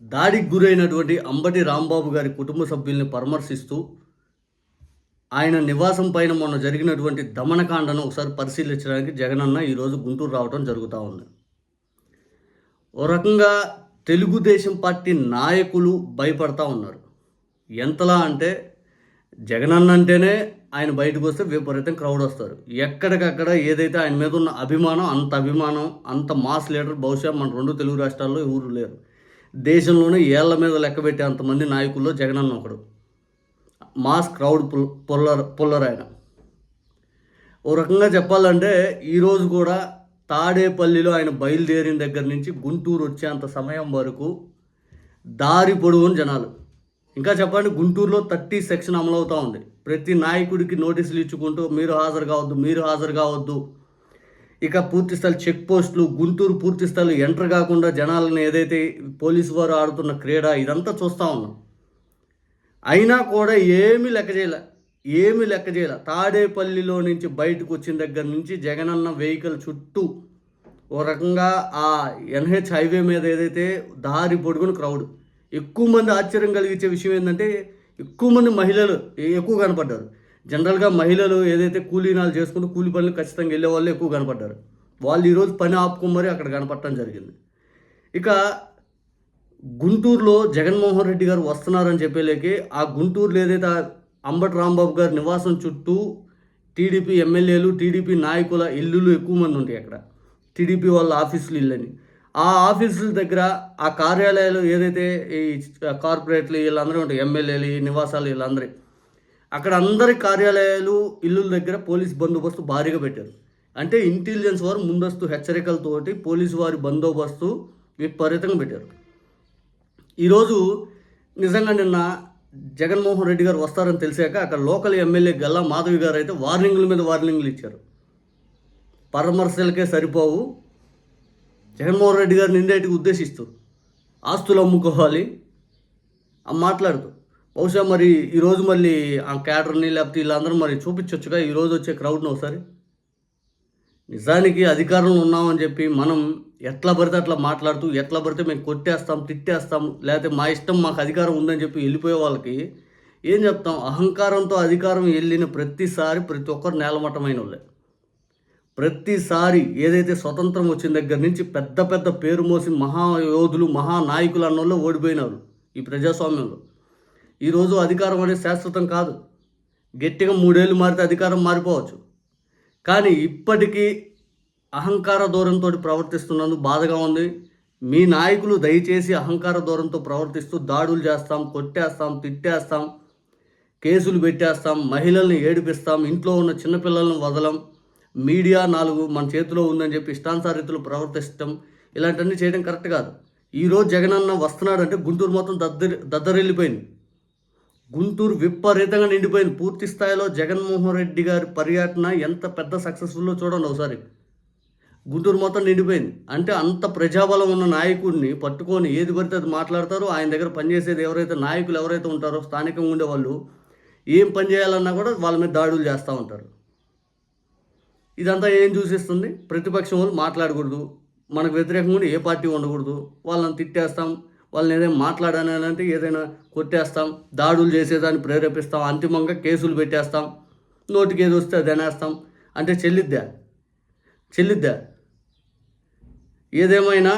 దాడికి గురైనటువంటి అంబటి రాంబాబు గారి కుటుంబ సభ్యుల్ని పరామర్శిస్తూ ఆయన నివాసం పైన మొన్న జరిగినటువంటి దమనకాండను ఒకసారి పరిశీలించడానికి జగనన్న ఈరోజు గుంటూరు రావడం జరుగుతూ ఉంది. ఓ రకంగా తెలుగుదేశం పార్టీ నాయకులు భయపడతా ఉన్నారు. ఎంతలా అంటే జగనన్న అంటేనే ఆయన బయటకు వస్తే విపరీతం క్రౌడ్ వస్తారు. ఎక్కడికక్కడ ఏదైతే ఆయన మీద ఉన్న అభిమానం అంత మాస్ లీడర్ బహుశా మన 2 తెలుగు రాష్ట్రాల్లో ఎవరు లేరు. దేశంలోనే ఏళ్ల మీద లెక్కబెట్టే అంతమంది నాయకుల్లో జగనన్న ఒకడు. మాస్ క్రౌడ్ పుల్లర్ ఆయన. ఓ రకంగా చెప్పాలంటే ఈరోజు కూడా తాడేపల్లిలో ఆయన బయలుదేరిన దగ్గర నుంచి గుంటూరు వచ్చేంత సమయం వరకు దారి పొడవున జనాలు. ఇంకా చెప్పండి, గుంటూరులో 30 సెక్షన్ అమలవుతూ ఉంది. ప్రతి నాయకుడికి నోటీసులు ఇచ్చుకుంటూ మీరు హాజరు కావద్దు. ఇక పూర్తిస్థాయి చెక్ పోస్టులు, గుంటూరు పూర్తిస్థాయిలో ఎంటర్ కాకుండా జనాలను ఏదైతే పోలీసు వారు ఆడుతున్న క్రీడ ఇదంతా చూస్తూ ఉన్నాం. అయినా కూడా ఏమీ లెక్క చేయాల. తాడేపల్లిలో నుంచి బయటకు వచ్చిన దగ్గర నుంచి జగనన్న వెహికల్ చుట్టూ ఓ రకంగా ఆ ఎన్హెచ్ హైవే మీద ఏదైతే దారి పొడుగున క్రౌడ్. ఎక్కువ మంది ఆశ్చర్యం కలిగించే విషయం ఏంటంటే ఎక్కువ మంది మహిళలు ఎక్కువ కనపడ్డారు. జనరల్గా మహిళలు ఏదైతే కూలీనాలు చేసుకుంటూ కూలి పనులు ఖచ్చితంగా వెళ్ళే వాళ్ళు ఎక్కువ కనపడ్డారు. వాళ్ళు ఈరోజు పని ఆపుకొని మరి అక్కడ కనపడటం జరిగింది. ఇక గుంటూరులో జగన్మోహన్ రెడ్డి గారు వస్తున్నారని చెప్పేలేకి ఆ గుంటూరులో ఏదైతే అంబటి రాంబాబు గారి నివాసం చుట్టూ టీడీపీ ఎమ్మెల్యేలు, టీడీపీ నాయకుల ఇల్లులు ఎక్కువ మంది ఉంటాయి. అక్కడ టీడీపీ వాళ్ళ ఆఫీసులు ఇల్లని, ఆ ఆఫీసుల దగ్గర ఆ కార్యాలయాలు ఏదైతే ఈ కార్పొరేట్లు వీళ్ళందరూ ఉంటాయి, ఎమ్మెల్యేలు నివాసాలు వీళ్ళందరూ, అక్కడ అందరి కార్యాలయాలు ఇల్లుల దగ్గర పోలీస్ బందోబస్తు భారీగా పెట్టారు. అంటే ఇంటెలిజెన్స్ వారు ముందస్తు హెచ్చరికలతోటి పోలీసు వారి బందోబస్తు విపరీతంగా పెట్టారు. ఈరోజు నిజంగా నిన్న జగన్మోహన్ రెడ్డి గారు వస్తారని తెలిసాక అక్కడ లోకల్ ఎమ్మెల్యే గల్లా మాధవి గారు అయితే వార్నింగ్ల మీద వార్నింగ్లు ఇచ్చారు. పరామర్శలకే సరిపోవు, జగన్మోహన్ రెడ్డి గారిని ఇండైరెక్ట్గా ఉద్దేశిస్తూ ఆస్తులు అమ్ముకోవాలి అని మాట్లాడుతూ, బహుశా మరి ఈరోజు మళ్ళీ ఆ క్యాడర్ని లేకపోతే వీళ్ళందరూ మరి చూపించవచ్చుగా ఈరోజు వచ్చే క్రౌడ్ని ఒకసారి. నిజానికి అధికారంలో ఉన్నామని చెప్పి మనం ఎట్లా పడితే అట్లా మాట్లాడుతూ ఎట్లా పడితే మేము కొట్టేస్తాం, తిట్టేస్తాం, లేకపోతే మా ఇష్టం మాకు అధికారం ఉందని చెప్పి వెళ్ళిపోయే వాళ్ళకి ఏం చెప్తాం? అహంకారంతో అధికారం వెళ్ళిన ప్రతిసారి ప్రతి ఒక్కరు నేలమట్టమైన వాళ్ళే. ప్రతిసారి ఏదైతే స్వతంత్రం వచ్చిన దగ్గర నుంచి పెద్ద పెద్ద పేరు మోసి మహాయోధులు, మహానాయకులు అన్నోళ్ళు ఓడిపోయినారు ఈ ప్రజాస్వామ్యంలో. ఈరోజు అధికారం అనేది శాశ్వతం కాదు. గట్టిగా 3 ఏళ్ళు మారితే అధికారం మారిపోవచ్చు. కానీ ఇప్పటికీ అహంకార ధోరణితో ప్రవర్తిస్తున్నందుకు బాధగా ఉంది. మీ నాయకులు దయచేసి అహంకార ధోరణితో ప్రవర్తిస్తూ దాడులు చేస్తాం, కొట్టేస్తాం, తిట్టేస్తాం, కేసులు పెట్టేస్తాం, మహిళల్ని ఏడిపిస్తాం, ఇంట్లో ఉన్న చిన్నపిల్లలను వదలం, మీడియా 4 మన చేతిలో ఉందని చెప్పి ఇష్టానుసారితులు ప్రవర్తిస్తాం, ఇలాంటివన్నీ చేయడం కరెక్ట్ కాదు. ఈరోజు జగనన్న వస్తున్నాడంటే గుంటూరు మొత్తం దద్దరిల్లిపోయింది. గుంటూరు విపరీతంగా నిండిపోయింది. పూర్తి స్థాయిలో జగన్మోహన్ రెడ్డి గారి పర్యటన ఎంత పెద్ద సక్సెస్ఫుల్లో చూడండి ఒకసారి. గుంటూరు మొత్తం నిండిపోయింది. అంటే అంత ప్రజాబలం ఉన్న నాయకుడిని పట్టుకొని ఏది పడితే అది మాట్లాడతారు. ఆయన దగ్గర పనిచేసేది నాయకులు ఎవరైతే ఉంటారో స్థానికంగా ఉండేవాళ్ళు ఏం పని చేయాలన్నా కూడా వాళ్ళ మీద దాడులు చేస్తూ ఉంటారు. ఇదంతా ఏం చూసిస్తుంది? ప్రతిపక్షం వాళ్ళు మాట్లాడకూడదు, మనకు వ్యతిరేకంగా ఏ పార్టీ ఉండకూడదు, వాళ్ళని తిట్టేస్తాం, వాళ్ళని ఏదైనా మాట్లాడాలంటే ఏదైనా కొట్టేస్తాం, దాడులు చేసేదాన్ని ప్రేరేపిస్తాం, అంతిమంగా కేసులు పెట్టేస్తాం, నోటికి ఏది వస్తే అది అనేస్తాం. అంటే చెల్లిద్దా? ఏదేమైనా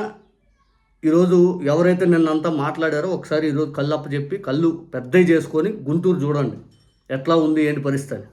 ఈరోజు ఎవరైతే నిన్నంతా మాట్లాడారో ఒకసారి ఈరోజు కళ్ళు అప్పచెప్పి కళ్ళు పెద్దవి చేసుకొని గుంటూరు చూడండి ఎట్లా ఉంది ఏంటి పరిస్థితి.